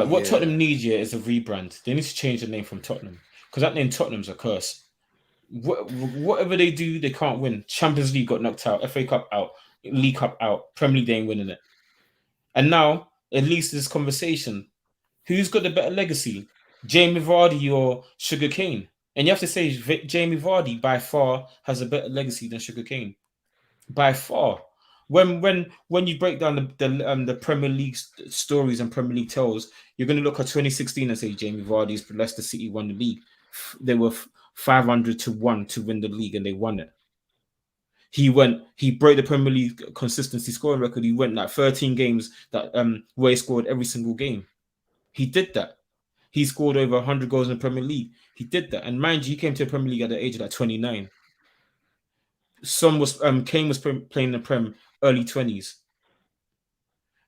But what Tottenham need here is a rebrand. They need to change the name from Tottenham because that name Tottenham's a curse. Whatever they do, they can't win. Champions League got knocked out, FA Cup out, League Cup out, Premier League they ain't winning it. And now, at least this conversation, who's got the better legacy? Jamie Vardy or Sugar Kane? And you have to say Jamie Vardy by far has a better legacy than Sugar Kane. By far. When you break down the Premier League stories and Premier League tales, you're going to look at 2016 and say Jamie Vardy's Leicester City won the league. They were 500-1 to win the league, and they won it. He broke the Premier League consistency scoring record. He went like 13 games that where he scored every single game. He did that. He scored over 100 goals in the Premier League. He did that, and mind you, he came to the Premier League at the age of like 29. Kane was playing in the Prem early 20s.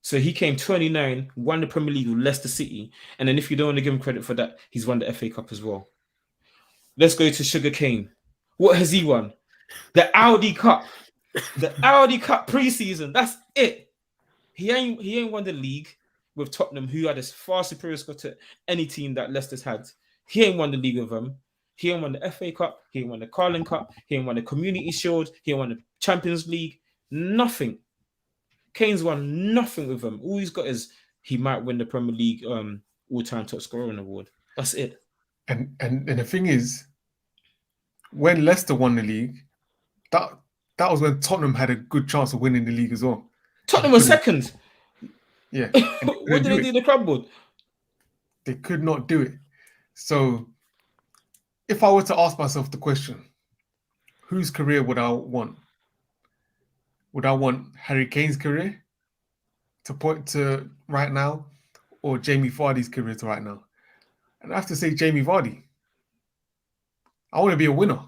So he came 29, won the Premier League with Leicester City, and then if you don't want to give him credit for that, he's won the FA Cup as well. Let's go to Sugar Kane. What has he won? The Audi Cup. The Audi Cup pre-season. That's it. He ain't won the league with Tottenham, who had a far superior score to any team that Leicester's had. He ain't won the league with them. He ain't won the FA Cup. He ain't won the Carling Cup. He ain't won the Community Shield. He ain't won the Champions League. Nothing. Kane's won nothing with them. All he's got is he might win the Premier League all-time top scoring award. That's it. And the thing is, when Leicester won the league, that was when Tottenham had a good chance of winning the league as well. Tottenham was second. Yeah. What did they do in the club board? They could not do it. So if I were to ask myself the question, whose career would I want? Would I want Harry Kane's career to point to right now, or Jamie Vardy's career to right now? And I have to say Jamie Vardy. I want to be a winner.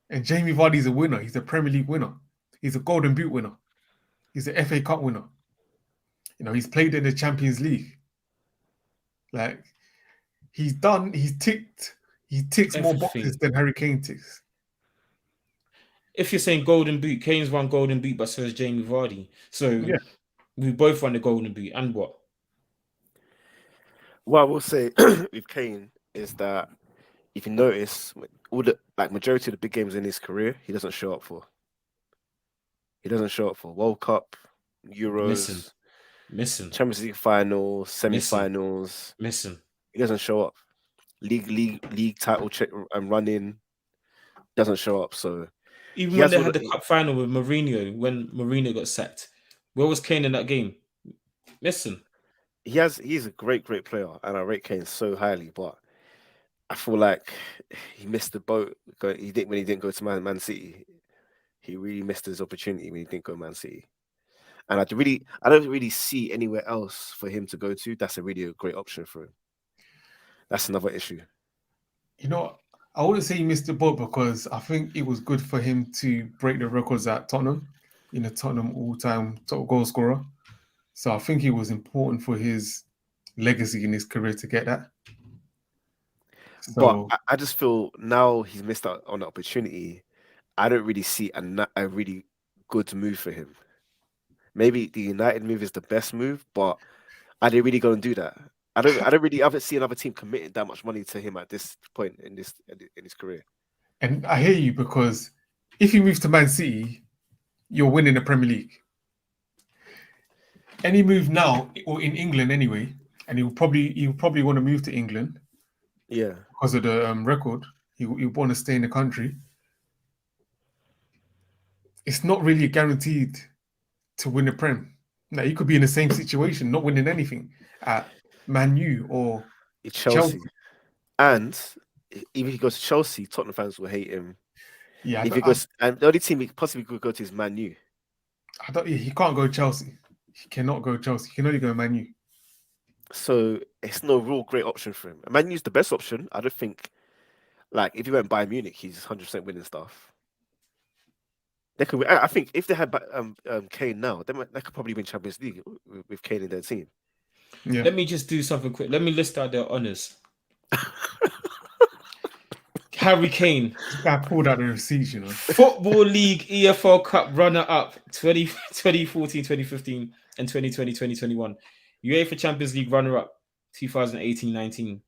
And Jamie Vardy's a winner. He's a Premier League winner. He's a Golden Boot winner. He's an FA Cup winner. You know, he's played in the Champions League. Like, he ticks everything. More boxes than Harry Kane ticks. If you're saying Golden Boot, Kane's won Golden Boot, but so has Jamie Vardy. So we both won the Golden Boot. And what? What I will say with Kane is that if you notice, all the majority of the big games in his career, he doesn't show up for. He doesn't show up for World Cup, Euros, Missing. Champions League finals, semi-finals. Missing. He doesn't show up. League title check and running doesn't show up. So even when they had the cup final with Mourinho, when Mourinho got sacked, where was Kane in that game? Missing. He's a great player, and I rate Kane so highly, but I feel like he missed the boat. When he didn't go to Man City. He really missed his opportunity when he didn't go to Man City. And I don't really see anywhere else for him to go to. That's a great option for him. That's another issue. You know, I wouldn't say he missed the boat because I think it was good for him to break the records at Tottenham. You know, Tottenham all-time top goal scorer. So I think it was important for his legacy in his career to get that. So, but I just feel now he's missed out on the opportunity. I don't really see a really good move for him. Maybe the United move is the best move, but are they really going to do that? I haven't seen another team committing that much money to him at this point in his career. And I hear you, because if he moves to Man City, you're winning the Premier League. Any move now, or in England anyway, and he'll probably want to move to England. Yeah, because of the record, he'll want to stay in the country. It's not really guaranteed to win the Prem. Now, you could be in the same situation, not winning anything at Man U or Chelsea. And even if he goes to Chelsea, Tottenham fans will hate him. Yeah, and the only team he possibly could go to is Man U. He can't go to Chelsea. He cannot go to Chelsea. He can only go to Man U. So it's no real great option for him. Man U's the best option. I don't think, if he went Bayern Munich, he's 100% winning stuff. They could. I think if they had Kane now, they could probably win Champions League with Kane in their team. Yeah. Let me just do something quick. Let me list out their honours. Harry Kane. This guy pulled out the receipts, you know. Football League EFL Cup runner-up 2014, 2015, and 2020, 2021. UEFA Champions League runner-up 2018-19.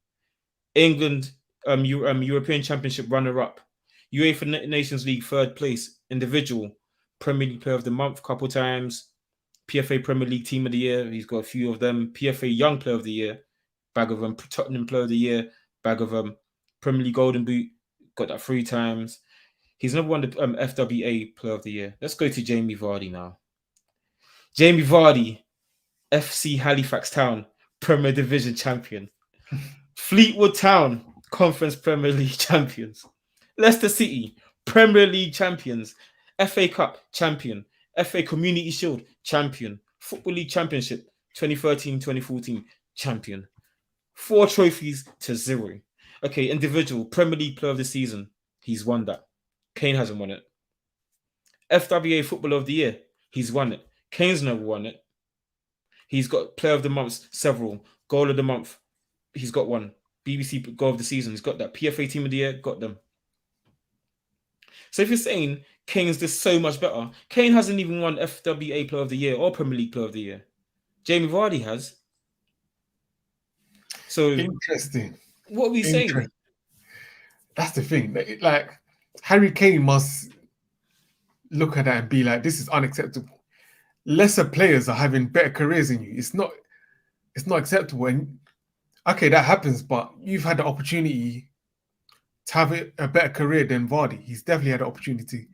England European Championship runner-up. UEFA Nations League third place. Individual Premier League Player of the Month couple times. PFA Premier League Team of the Year. He's got a few of them. PFA Young Player of the Year. Bag of Tottenham Player of the Year. Bag of Premier League Golden Boot. Got that 3 times. He's never won the FWA Player of the Year. Let's go to Jamie Vardy now. Jamie Vardy, FC Halifax Town, Premier Division champion. Fleetwood Town, Conference Premier League champions. Leicester City, Premier League champions. FA Cup champion. FA Community Shield champion. Football League Championship 2013-2014 champion. 4 trophies to 0. Okay, individual Premier League Player of the Season. He's won that. Kane hasn't won it. FWA Footballer of the Year. He's won it. Kane's never won it. He's got Player of the Month, several. Goal of the Month. He's got one. BBC Goal of the Season. He's got that. PFA Team of the Year. Got them. So if you're saying Kane's just so much better, Kane hasn't even won FWA Player of the Year or Premier League Player of the Year. Jamie Vardy has. So interesting. What are we saying? That's the thing. Like Harry Kane must look at that and be like, this is unacceptable. Lesser players are having better careers than you. It's not acceptable. And okay, that happens, but you've had the opportunity to have a better career than Vardy. He's definitely had the opportunity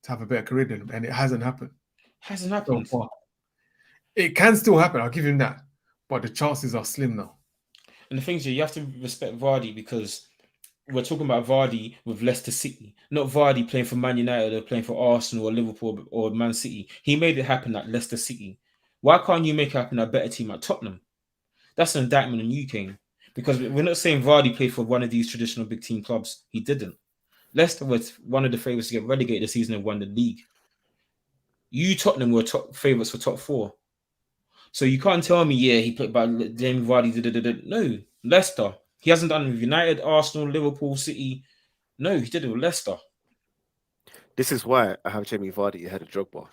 to have a better career than him, and it hasn't happened. Hasn't happened. So far. It can still happen, I'll give him that. But the chances are slim now. And the thing is, you have to respect Vardy because we're talking about Vardy with Leicester City, not Vardy playing for Man United or playing for Arsenal or Liverpool or Man City. He made it happen at Leicester City. Why can't you make it happen at a better team at Tottenham? That's an indictment on you, Kane. Because we're not saying Vardy played for one of these traditional big team clubs. He didn't. Leicester was one of the favourites to get relegated this season and won the league. You, Tottenham, were top favourites for top 4. So you can't tell me, yeah, he played by Jamie Vardy. No, Leicester. He hasn't done it with United, Arsenal, Liverpool, City. No, he did it with Leicester. This is why I have Jamie Vardy ahead of Drogba.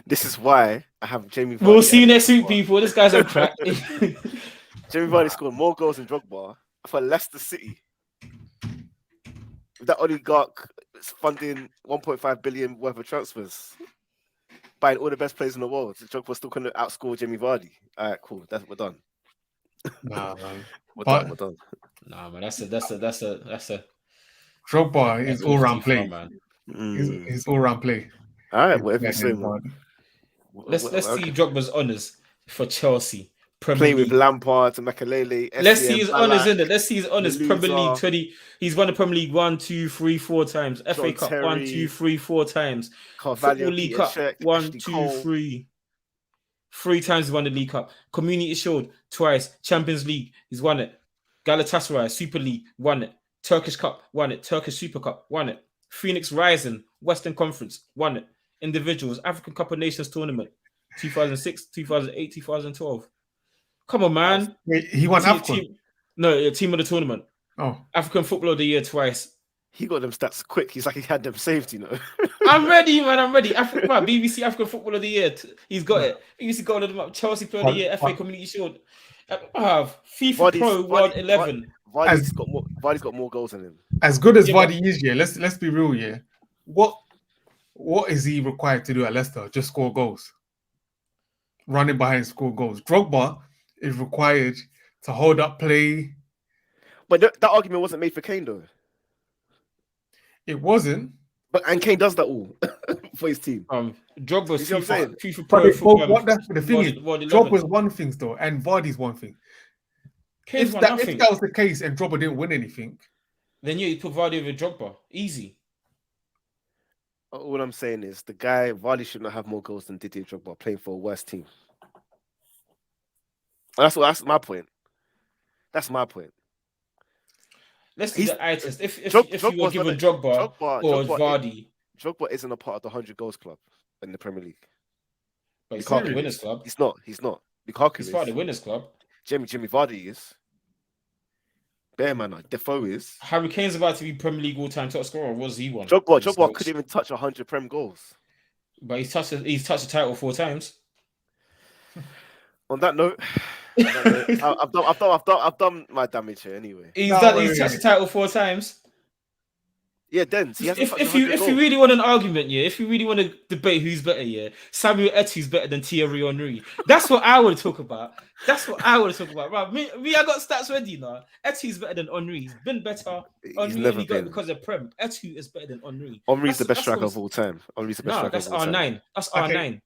This is why I have Jamie Vardy. We'll see you next week, people. This guy's on crack. Jamie Vardy scored more goals than Drogba for Leicester City. With that oligarch funding 1.5 billion worth of transfers, buying all the best players in the world. Drogba still couldn't outscore Jamie Vardy. All right, cool. We're done. Nah, man. We're done. Nah, man. That's a. Drogba is all round play, man. His all round play. All right, whatever you say, man. Let's see Drogba's honours for Chelsea. Playing with Lampard and Makelele. Let's see his honours in it. Let's see his honours. Premier League 20. He's won the Premier League 1, 2, 3, 4 times. FA Cup 1, 2, 3, 4 times. Football League Cup 1, 2, 3. 3 times he's won the League Cup. Community Shield twice. Champions League, he's won it. Galatasaray Super League, won it. Turkish Cup, won it. Turkish Super Cup, won it. Phoenix Rising, Western Conference, won it. Individuals, African Cup of Nations Tournament, 2006, 2008, 2012. Come on, man. Wait, he won AFCON? Team of the tournament. Oh. African Footballer of the Year twice. He got them stats quick. He's like he had them saved, you know. I'm ready, man. I'm ready. BBC African Footballer of the Year. He's got it. BBC got them. Chelsea Player of the Year, FA Community Shield. I have FIFA Pro World 11. Vardy's got more goals than him. As good as Vardy is, yeah. Let's be real, yeah. What is he required to do at Leicester? Just score goals. Running behind, score goals. Drogba is required to hold up play. But that argument wasn't made for Kane, though. It wasn't. And Kane does that all for his team. Drogba's FIFA Pro. That's the thing is, Drogba's one thing, though, and Vardy's one thing. If that was the case and Drogba didn't win anything, then you put Vardy over Drogba. Easy. All I'm saying is the guy Vardy should not have more goals than Didier Drogba playing for a worse team. That's my point. That's my point. Let's do the eye test. If you were given Drogba or Vardy, Drogba isn't a part of the 100 goals club in the Premier League. But he's part of the winners club. He's not. Lukaku he's part of the winners club. Jimmy Vardy is. Bearman, Defoe is. Harry Kane's about to be Premier League all-time top scorer. Was he one? Drogba couldn't even touch 100 Prem goals. But he's touched the title 4 times. On that note, I've done my damage here anyway. He's touched the title 4 times. Yeah, Dens. He hasn't touched If 100 you goals. really want an argument, yeah, if you really want to debate who's better, yeah, Samuel Eto'o's better than Thierry Henry. That's what I want to talk about. Right, me, I got stats ready now. Eto'o's better than Henry. He's been better. He's Henry never only got been. it because of Prem. Eto'o is better than Henry. Henry's the best striker of all time. Henry's the best striker that's of all time. R9. That's R9.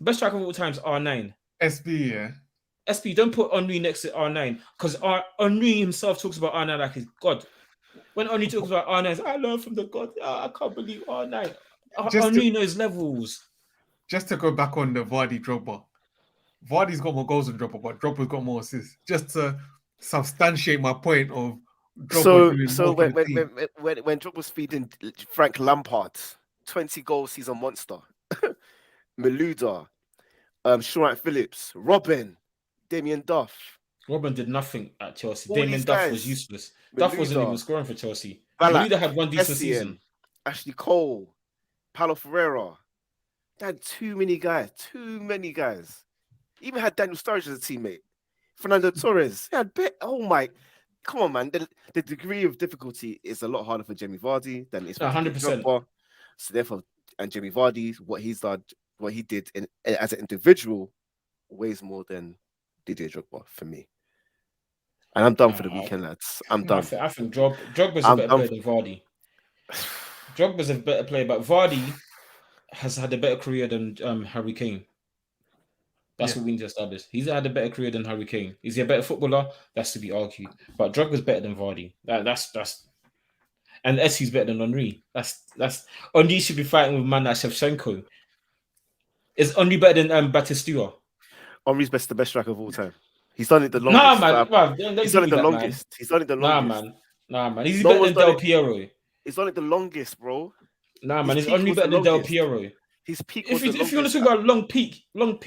Best striker of all time is R9. SB, yeah. SB, don't put Henry next to R9 because Henry himself talks about R9 like he's God. When Henry talks about R9, I learned from the God. I can't believe R9. Henry knows levels. Just to go back on the Vardy Drogba. Vardy's got more goals than Drogba, but Drogba's got more assists. Just to substantiate my point of Drogba So when Drogba's feeding Frank Lampard, 20 goal season monster, Malouda, Sharon Phillips, Robin, Damien Duff. Robin did nothing at Chelsea. All Damien these Duff guys. was useless. Malouda, Duff wasn't even scoring for Chelsea. Ballack, Malouda had one decent Essien, season. Ashley Cole, Paulo Ferreira. They had too many guys. Even had Daniel Sturridge as a teammate. Fernando Torres. They had oh my, come on, man. The degree of difficulty is a lot harder for Jamie Vardy than it's for 100%. Drogba. So therefore, and Jamie Vardy, what he did as an individual, weighs more than Didier Drogba for me. And I'm done for the weekend, lads. I'm done. I think Drogba's a better player than Vardy. Drogba's a better player, but Vardy has had a better career than Harry Kane. That's what we need to establish. He's had a better career than Harry Kane. Is he a better footballer? That's to be argued. But Drogba's better than Vardy. That's and Essi's better than Henry. That's Henry should be fighting with man like Shevchenko. Is Henry better than Batistua? Henry's the best striker of all time. He's done it the longest. He's done it the longest. Nah, man. He's better than Del Piero. He's done it the longest, bro. Nah, man. He's only better than Del Piero. His peak if you want to talk about long peak, man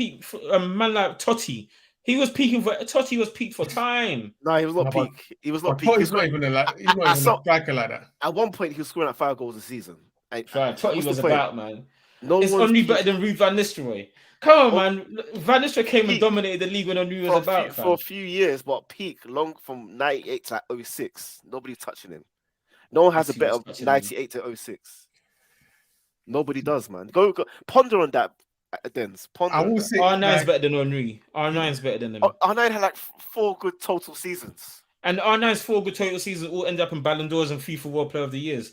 like Totti, he was peaking for Totti was peak for time. No, he was not peak. He was not peak. He's not even a striker like that. At one point, he was scoring at 5 goals a season. Totti was about, man. No, it's only better than Ruud van Nistelrooy. Come on, man. Van Nistelrooy came and dominated the league when Henry was about. For a few years, but peak long from 98 to 06. Nobody's touching him. No one has a better 98 to 06. Nobody does, man. Go ponder on that, Dens. I will say R9's better than Henry. R9's better than him. R9 had like 4 good total seasons. And R9's 4 good total seasons all end up in Ballon d'Ors and FIFA World Player of the Years.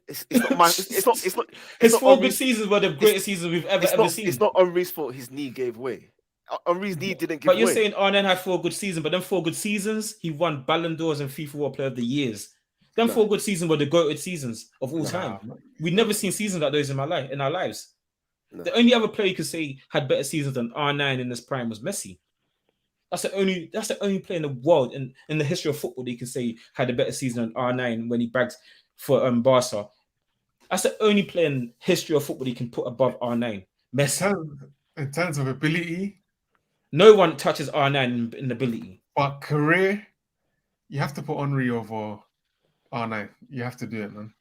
It's not my. It's not. His 4 good seasons were the greatest seasons we've ever seen. It's not Henry's fault. His knee gave way. Henry's knee didn't give way. But you're saying R9 had 4 good seasons, but then 4 good seasons, he won Ballon d'Ors and FIFA World Player of the Years. Them 4 good seasons were the goated seasons of all time. We've never seen seasons like those in our lives. No. The only other player you could say had better seasons than R9 in this prime was Messi. That's the only player in the world in the history of football that you can say had a better season than R9 when he bagged for Barca. That's the only player in history of football you can put above R9. Messi. In terms of ability, no one touches R9 in ability. But career, you have to put Henry over R9. You have to do it, man.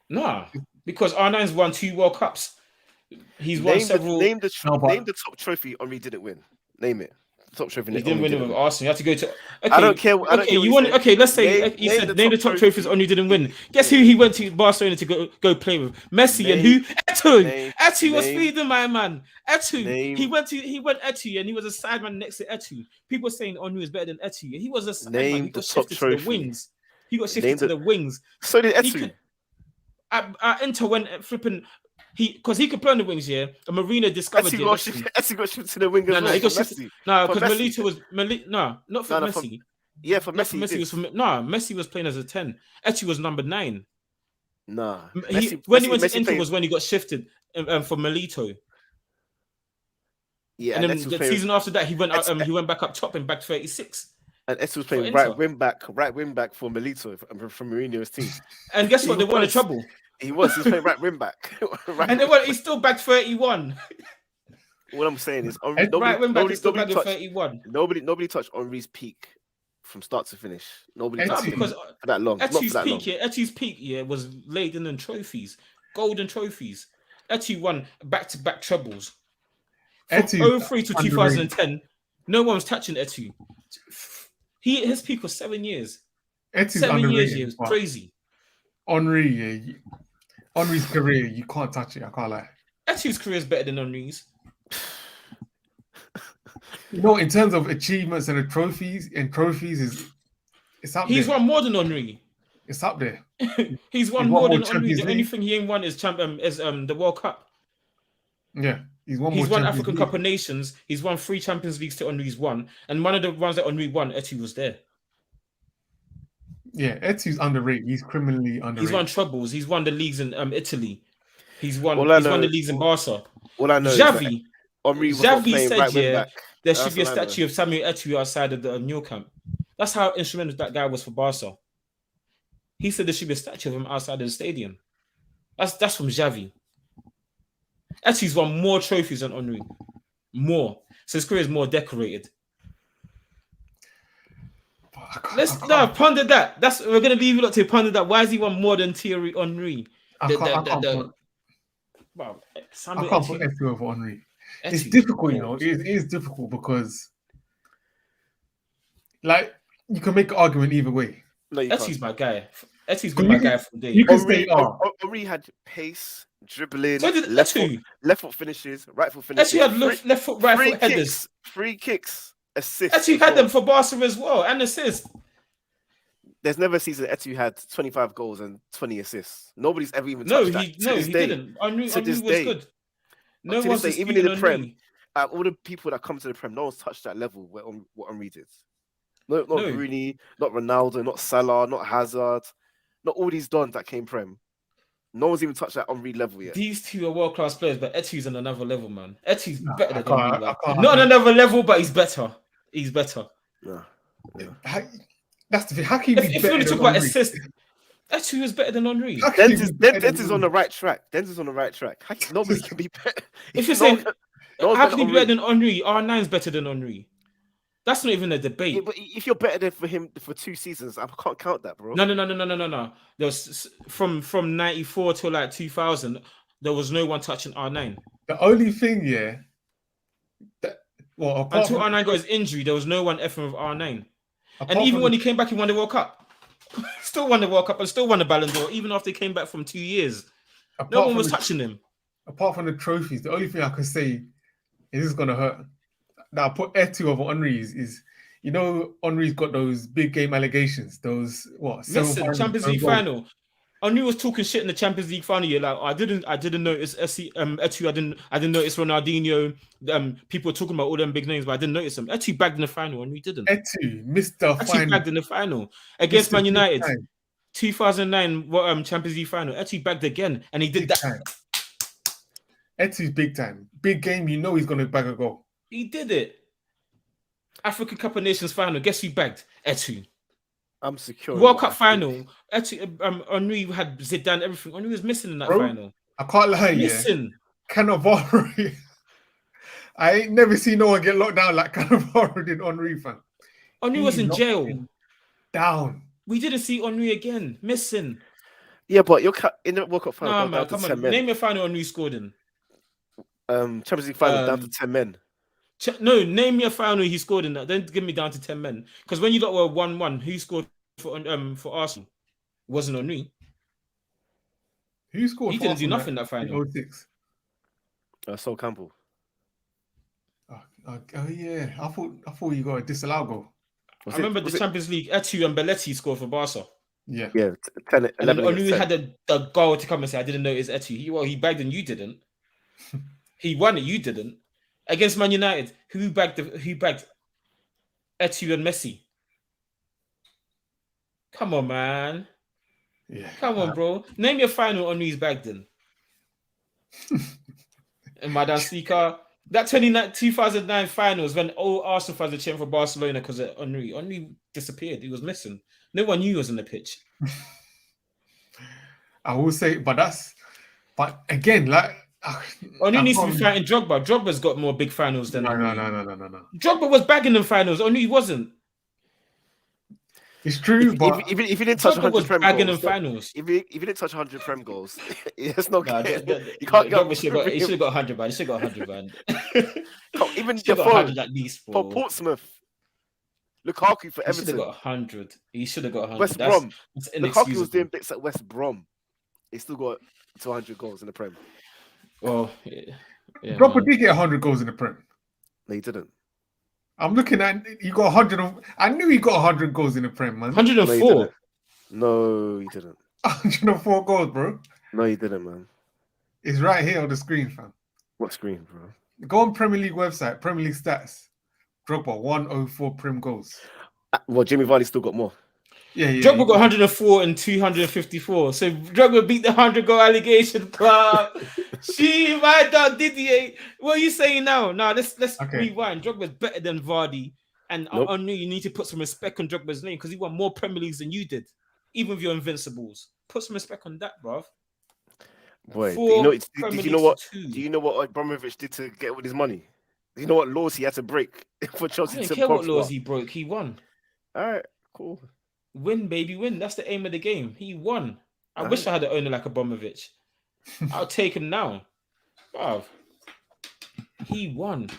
Nah, because R9's won 2 World Cups. He's won several. Name the top trophy Henry didn't win. Name it. Top trophy. He didn't win it with Arsenal. You have to go to. Okay, I don't care. Let's say you said name the top trophies Henry didn't win. Guess who he went to Barcelona to go play with? Messi and who? Eto'o. Eto'o was feeding my man. Eto'o. He went Eto'o and he was a sideman next to Eto'o. People saying Henry was better than Eto'o. He was a sideman. He got shifted to the wings. To the wings. So did Eto'o. At Inter when flipping. Because he could play on the wings, yeah. And Marino discovered Eto'o got shifted to the wing as well. He got shifted. No, because Melito was not for Messi. For Messi. Messi was playing as a 10. Eto'o was number 9. Nah. When he went to Inter was when he got shifted for Melito. Yeah, and then the season after that he went back up top and back 36. And Eto'o was playing right wing back for Melito from Mourinho's team. And guess what? They won in trouble. He was playing right wing back. He's still back 31. What I'm saying is, nobody touched Henry's peak from start to finish. Nobody touched him for that long. Eto'o's peak was laden in trophies, golden trophies. Eto'o won back-to-back trebles. From Eto'o 03 to underrated. 2010, no one was touching Eto'o. His peak was 7 years. Eto'o's 7 years, underrated. yeah, it was but crazy. Henry, yeah, Henry's career, you can't touch it. I can't lie. Eto'o's career is better than Henry's. You know, in terms of achievements and the trophies, it's up He's there. won more than Henry. It's up there. He's won He's more won than more Henry. Champions The only League. thing he ain't won is the World Cup. Yeah, he's won He's more won Champions African League. Cup of Nations. He's won 3 Champions Leagues to Henry's one. And one of the ones that Henry won, Eto'o was there. Yeah, Eto'o's underrated. He's criminally underrated. He's won trebles. He's won the leagues in Italy. He's won All I the know- leagues in Barca. All I know is that Xavi Henry was not Xavi playing said, right wing yeah, back. there That's should be a what I know. statue of Samuel Eto'o outside of the New Camp. That's how instrumental that guy was for Barca. He said there should be a statue of him outside of the stadium. That's from Xavi. Eto'o's won more trophies than Henry. More. So his career is more decorated. Let's ponder that. We're gonna leave it up to ponder that. Why has he won more than Thierry Henry? I can't Samuel put Eto'o. Eto'o over Henry. It's Eto'o. difficult, you know. It is difficult because, like, you can make an argument either way. No, you Eto'o's can't. my guy. Eto'o's been my guy from day. You can Henry, say, Henry had pace, dribbling, So did left Eto'o. foot finishes, right foot finishes. Eto'o had left foot, right foot headers. Free kicks, assists. Eto'o as had well. them for Barca as well, and assists. There's never a season Eto'o had 25 goals and 20 assists. Nobody's ever even No, touched that. he didn't. Henry To this was day. good. No To one's this day, even disputing in the Prem, Henry. all the people that come to the Prem, no one's touched that level what Henry did. Not No. Rooney, not Ronaldo, not Salah, not Hazard, not all these dons that came Prem. No one's even touched that Henry level yet. These two are world-class players, but Eto'o's on another level, man. Eto'o's better I than Henry. can't- Like. I can't- Not on another level, but he's better. He's better. No. That's the thing. How can you be If you better want to than talk about Henry? assists, Eto'o is better than Henry. How can you be better than Denzel's on the right track. Denzel's on the right track. Nobody can be better. If you're No saying, one- no one's how better can you be than better than Henry? R9's better than Henry. That's not even a debate. Yeah, but if you're better than for him for 2 seasons, I can't count that, bro. No. There was from 94 to like 2000, there was no one touching R9. The only thing, yeah. Apart Until from, R9 got his injury, there was no one effing with R9. apart And even from when the- he came back, he won the World Cup. Still won the World Cup and still won the Ballon d'Or, even after he came back from 2 years. apart No one from was the- touching him. Apart from the trophies, the only thing I can say is this is gonna hurt. That I put Eto'o over Henry is you know Henry's got those big game allegations. Those Listen, Champions League final. Henry was talking shit in the Champions League final. You're like, I didn't notice Eto'o. I didn't notice Ronaldinho. People were talking about all them big names, but I didn't notice him. Eto'o bagged in the final, and we didn't. Eto'o, Mr. Eto'o Final. bagged in the final against Mr. Man Big United, Time. 2009 Champions League final. Eto'o bagged again, and he did Big that. time. Eto'o's big time. Big game, you know he's gonna bag a goal. He did it. African Cup of Nations final. Guess who bagged? Eto'o. I'm secure. World Cup final. Eto'o, Henry had Zidane, everything. Henry was missing in that Bro, final. I can't lie, yeah. Missing. Cannavaro. I ain't never seen no one get locked down like Cannavaro did Henry, fam. Henry was He in locked jail. him down. We didn't see Henry again. Missing. Yeah, but you're in the World Cup final. Nah, down man, to come 10 on. men. Name your final Henry scored in. Champions League final down to 10 men. No, name your final he scored in that. Don't give me down to 10 men. Because when you got were 1-1, who scored for Arsenal? It wasn't Henry. Who scored? He for didn't do Arsenal nothing that final. in 06? Sol Campbell. Oh yeah, I thought you got a disallowed goal. Was I remember the Champions League. Eto'o and Belletti scored for Barca. Yeah. Yeah, 10, And then 11 Henry against 10. had the goal to come and say, I didn't know it's Eto'o. He bagged and you didn't. He won it, you didn't. Against Man United, who bagged Eto'o and Messi? Come on, man. Yeah. Come on, bro. Name your final Henry's bagged in. And Madame Sika, that 2009 finals when all Arsenal fans were cheering for Barcelona because of Henry. Henry disappeared. He was missing. No one knew he was on the pitch. I will say, but again, like Henry needs to be fighting Drogba. Drogba's got more big finals than no. Drogba was bagging them finals. Henry wasn't. It's true, but If you didn't touch Drogba 100 was Prem bagging in goals, finals. if you didn't touch 100 Prem goals, it's not. Nah, You can't get. Drogba should have got. He should have got 100, man. He should have got 100, man. Even Should have got Defoe 100 at least, for bro. Portsmouth, Lukaku for He should have Everton, got 100. He should have got 100. West That's Brom. Lukaku was inexcusable. doing bits at West Brom. He still got 200 goals in the Prem. Well, yeah, Drogba man. did get 100 goals in the Prem. No, he didn't. I'm looking at you got 100. I knew he got 100 goals in the Prem, man. 104. No, he didn't. 104 goals, bro. No, he didn't, man. It's right here on the screen, fam. What screen, bro? Go on Premier League website, Premier League stats. Drogba 104 Prem goals. Well, Jamie Vardy still got more. Yeah. Drogba got 104 and 254. So Drogba beat the 100-goal allegation club. She, my dog, Didier. What are you saying now? Now let's rewind. Drogba's better than Vardy, and Nope. I knew you need to put some respect on Drogba's name because he won more Premier Leagues than you did, even with your Invincibles. Put some respect on that, bruv. Boy, Four do you Premier know what? Leagues to 2. Do you know what Abramovich did to get with his money? Do you know what laws he had to break for I Chelsea don't to care what prosper? laws he broke. He won. All right, cool. Win, baby, win. That's the aim of the game. He won. I wish I had an owner like Abramovich. I'll take him now. Bruv. He won.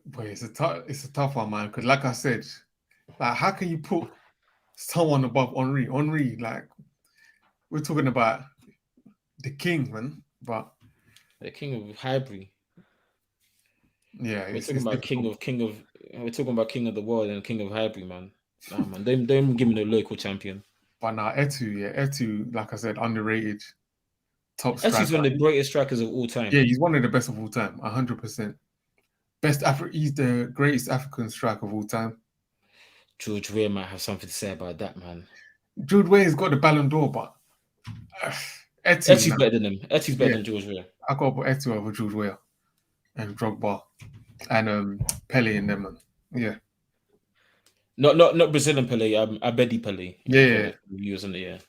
Boy, it's a tough one, man. Because like I said, like how can you put someone above Henry? Henry, like we're talking about the king, man. But The king of Highbury. yeah, We're talking about king of. We're talking about king of the world and king of Highbury, man. Nah, man. Don't give me the local champion. But now Eto'o, like I said, underrated. Top striker. Eto'o's one of the greatest strikers of all time. Yeah, he's one of the best of all time, 100%. He's the greatest African striker of all time. George Weah might have something to say about that, man. Jude Wayne's got the Ballon d'Or, but Eto'o's better than him. Eto'o's better than George Weah. I got to put Eto'o over Jude Wayne and Drogba and Pele in them, man. Yeah. Not Brazilian Pele. Abedi Pele. Yeah. He was in the